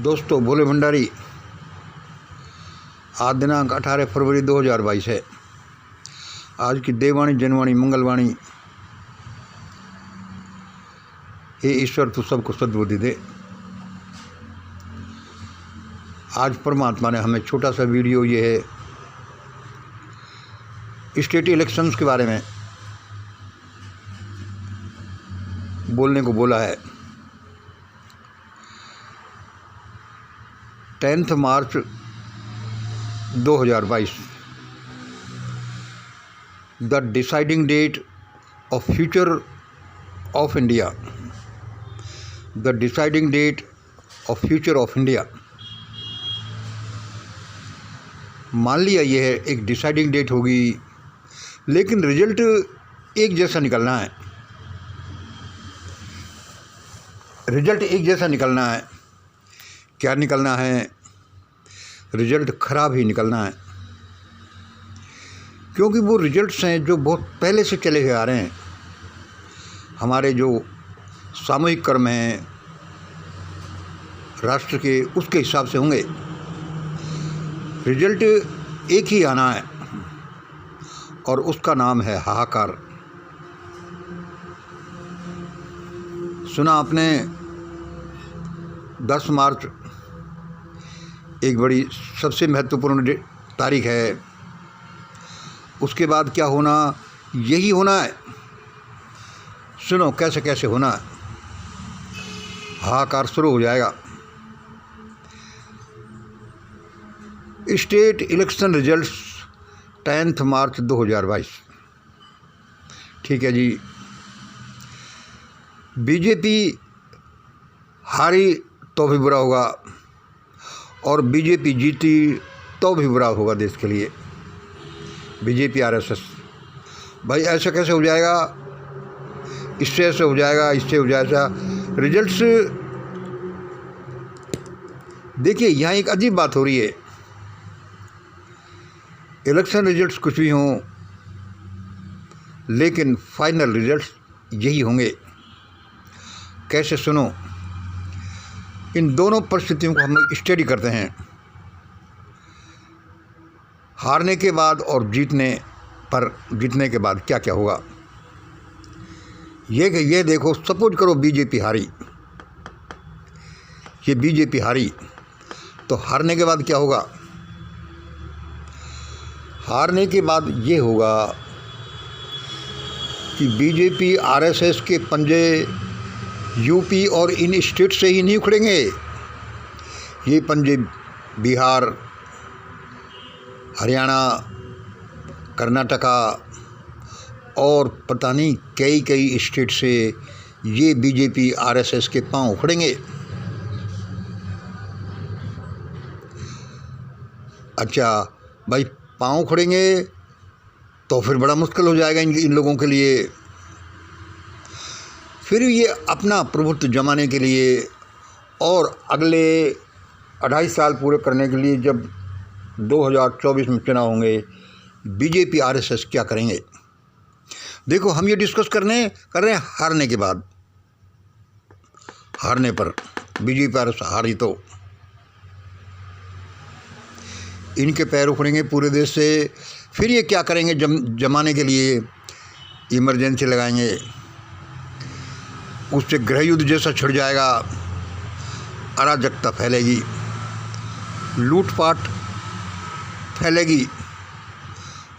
दोस्तों, भोले भंडारी। आज दिनांक 18 फरवरी 2022 है। आज की देववाणी, जनवाणी, मंगलवाणी। हे ईश्वर, तू सबको सद्बुद्धि दे। आज परमात्मा ने हमें छोटा सा वीडियो, ये है स्टेट इलेक्शंस के बारे में बोलने को बोला है। 10 March 2022, the deciding date of future of India. The deciding date of future of India. मान लिया ये है एक डिसाइडिंग डेट होगी, लेकिन रिजल्ट एक जैसा निकलना है। रिजल्ट एक जैसा निकलना है। क्या निकलना है? रिजल्ट खराब ही निकलना है, क्योंकि वो रिजल्ट्स हैं जो बहुत पहले से चले हुए आ रहे हैं। हमारे जो सामूहिक कर्म हैं राष्ट्र के, उसके हिसाब से होंगे। रिजल्ट एक ही आना है और उसका नाम है हाहाकार। सुना आपने 10 मार्च एक बड़ी सबसे महत्वपूर्ण तारीख है। उसके बाद क्या होना? यही होना है। सुनो कैसे कैसे होना है। हाहाकार शुरू हो जाएगा। State election results 10 March 2022। ठीक है जी। बीजेपी हारी तो भी बुरा होगा, और बीजेपी जीती तो भी बुरा होगा देश के लिए। बीजेपी आरएसएस, भाई ऐसा कैसे हो जाएगा? इससे ऐसे हो जाएगा, इससे हो जाएगा। रिजल्ट्स देखिए, यहाँ एक अजीब बात हो रही है। इलेक्शन रिजल्ट्स कुछ भी हों, लेकिन फाइनल रिजल्ट्स यही होंगे। कैसे? सुनो। इन दोनों परिस्थितियों को हम स्टडी करते हैं। हारने के बाद और जीतने के बाद क्या क्या होगा। ये देखो, सपोज करो बीजेपी हारी। ये बीजेपी हारी तो हारने के बाद क्या होगा? हारने के बाद ये होगा कि बीजेपी आरएसएस के पंजे यूपी और इन स्टेट से ही नहीं उखड़ेंगे। ये पंजे बिहार, हरियाणा, कर्नाटका और पता नहीं कई स्टेट से ये बीजेपी आरएसएस के पांव उखड़ेंगे। अच्छा भाई, पांव उखड़ेंगे तो फिर बड़ा मुश्किल हो जाएगा इन लोगों के लिए। फिर ये अपना प्रभुत्व जमाने के लिए और अगले 2.5 साल पूरे करने के लिए, जब 2024 में चुनाव होंगे, बीजेपी आरएसएस क्या करेंगे। देखो, हम ये डिस्कस कर रहे हैं हारने के बाद। हारने पर बीजेपी आरएसएस हारी तो इनके पैर उखड़ेंगे पूरे देश से। फिर ये क्या करेंगे? जमाने के लिए इमरजेंसी लगाएंगे। उससे गृह युद्ध जैसा छिड़ जाएगा। अराजकता फैलेगी, लूटपाट फैलेगी।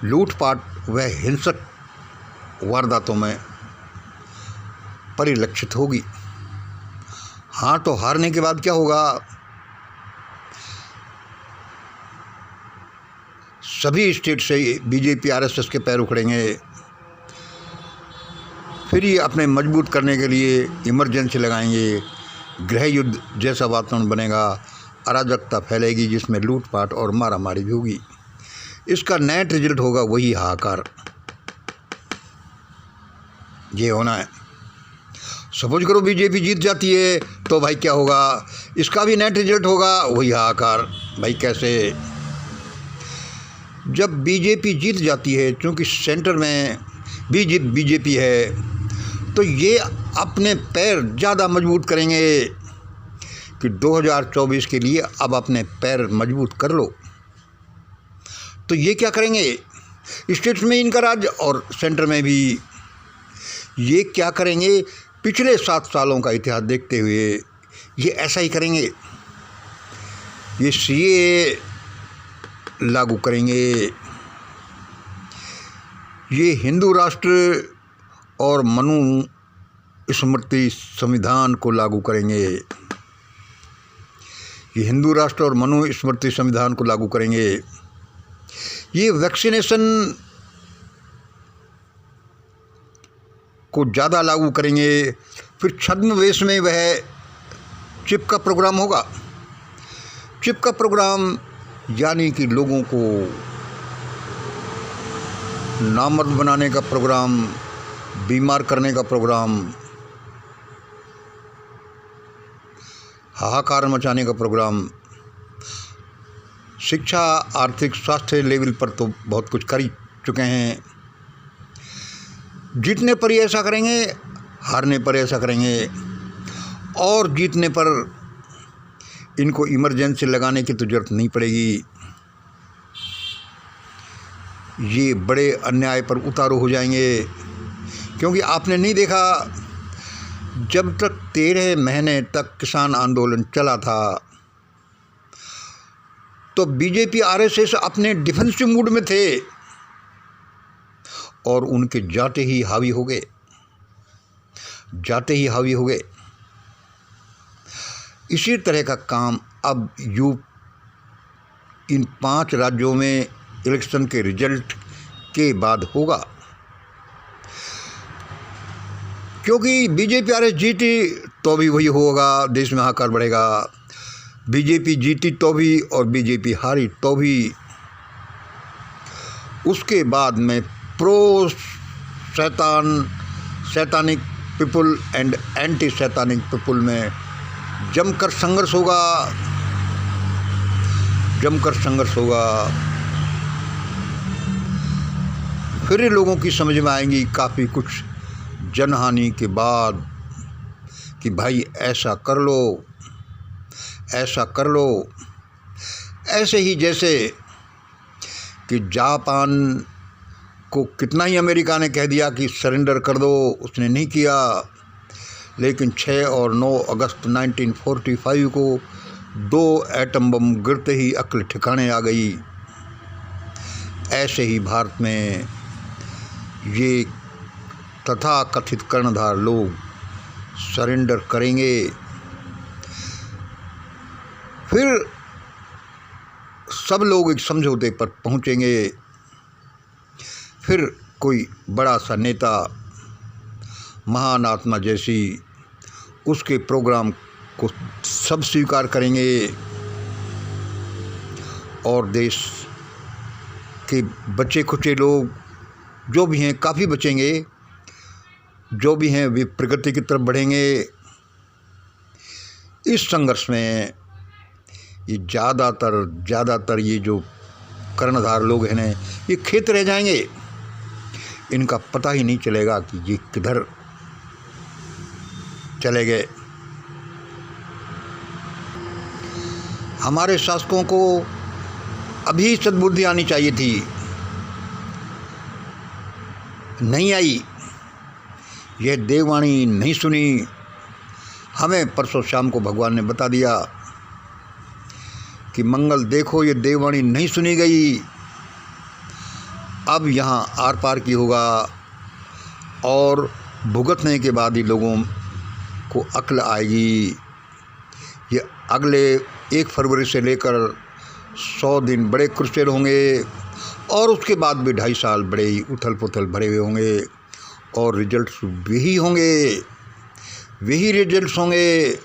लूटपाट व हिंसक वारदातों में परिलक्षित होगी। हाँ, तो हारने के बाद क्या होगा? सभी स्टेट से बीजेपी आरएसएस के पैर उखड़ेंगे। फिर ये अपने मजबूत करने के लिए इमरजेंसी लगाएंगे। गृह युद्ध जैसा वातावरण बनेगा। अराजकता फैलेगी, जिसमें लूटपाट और मारामारी भी होगी। इसका नेट रिजल्ट होगा वही हाहाकार। ये होना है। सपोज करो बीजेपी जीत जाती है तो भाई क्या होगा? इसका भी नेट रिजल्ट होगा वही हाहाकार। भाई कैसे? जब बीजेपी जीत जाती है, क्योंकि सेंटर में बीजेपी है, तो ये अपने पैर ज़्यादा मजबूत करेंगे, कि 2024 के लिए अब अपने पैर मजबूत कर लो। तो ये क्या करेंगे, स्टेट्स में इनका राज्य और सेंटर में भी ये क्या करेंगे, पिछले 7 सालों का इतिहास देखते हुए ये ऐसा ही करेंगे। ये सीए लागू करेंगे, ये हिंदू राष्ट्र और मनुस्मृति संविधान को लागू करेंगे, ये हिंदू राष्ट्र और मनुस्मृति संविधान को लागू करेंगे, ये वैक्सीनेशन को ज़्यादा लागू करेंगे। फिर छद्मवेश में वह चिप का प्रोग्राम होगा। चिप का प्रोग्राम यानी कि लोगों को नामर्द बनाने का प्रोग्राम, बीमार करने का प्रोग्राम, हाहाकार मचाने का प्रोग्राम, शिक्षा, आर्थिक, स्वास्थ्य लेवल पर तो बहुत कुछ कर ही चुके हैं। जीतने पर ही ऐसा करेंगे, हारने पर ऐसा करेंगे, और जीतने पर इनको इमरजेंसी लगाने की तो ज़रूरत नहीं पड़ेगी। ये बड़े अन्याय पर उतारू हो जाएंगे, क्योंकि आपने नहीं देखा, जब तक 13 महीने तक किसान आंदोलन चला था तो बीजेपी आरएसएस अपने डिफेंसिव मूड में थे और उनके जाते ही हावी हो गए, जाते ही हावी हो गए। इसी तरह का काम अब इन 5 राज्यों में इलेक्शन के रिजल्ट के बाद होगा, क्योंकि बीजेपी आरएसएस जीती तो भी वही होगा, देश में हाहाकार बढ़ेगा। बीजेपी जीती तो भी और बीजेपी हारी तो भी। उसके बाद में pro satanic people and anti satanic people में जमकर संघर्ष होगा, जमकर संघर्ष होगा। फिर लोगों की समझ में आएंगी काफ़ी कुछ जनहानि के बाद कि भाई ऐसा कर लो, ऐसा कर लो। ऐसे ही जैसे कि जापान को कितना ही अमेरिका ने कह दिया कि सरेंडर कर दो, उसने नहीं किया, लेकिन 6 और 9 अगस्त 1945 को 2 एटम बम गिरते ही अक्ल ठिकाने आ गई। ऐसे ही भारत में ये तथा कथित कर्णधार लोग सरेंडर करेंगे, फिर सब लोग एक समझौते पर पहुंचेंगे। फिर कोई बड़ा सा नेता, महान आत्मा जैसी, उसके प्रोग्राम को सब स्वीकार करेंगे और देश के बचे खुचे लोग जो भी हैं, काफ़ी बचेंगे, जो भी हैं वे प्रगति की तरफ बढ़ेंगे। इस संघर्ष में ये ज़्यादातर ये जो कर्णधार लोग हैं, ये खेत रह जाएंगे, इनका पता ही नहीं चलेगा कि ये किधर चले गए। हमारे शासकों को अभी सद्बुद्धि आनी चाहिए थी, नहीं आई। यह देववाणी नहीं सुनी। हमें परसों शाम को भगवान ने बता दिया कि मंगल देखो, ये देववाणी नहीं सुनी गई, अब यहाँ आर पार की होगा, और भुगतने के बाद ही लोगों को अक्ल आएगी। ये अगले 1 फरवरी से लेकर 100 दिन बड़े क्रुसेड होंगे, और उसके बाद भी 2.5 साल बड़े ही उथल पुथल भरे हुए होंगे, और रिजल्ट्स वही होंगे, वही रिजल्ट्स होंगे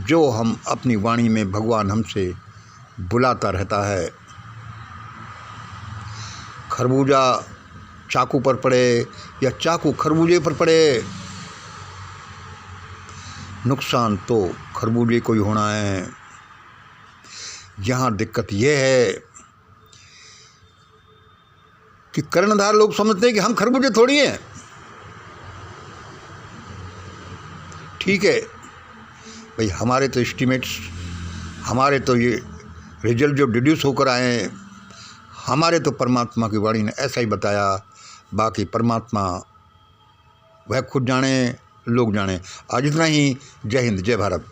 जो हम अपनी वाणी में भगवान हमसे बुलाता रहता है। खरबूजा चाकू पर पड़े या चाकू खरबूजे पर पड़े, नुकसान तो खरबूजे को ही होना है। यहाँ दिक्कत यह है कि कर्णधार लोग समझते हैं कि हम खरबूजे थोड़ी हैं। ठीक है भाई, हमारे तो एस्टीमेट्स हमारे तो ये रिजल्ट जो डिड्यूस होकर आए हैं, हमारे तो परमात्मा की वाणी ने ऐसा ही बताया। बाकी परमात्मा वह खुद जाने, लोग जाने। आज इतना ही। जय हिंद, जय भारत।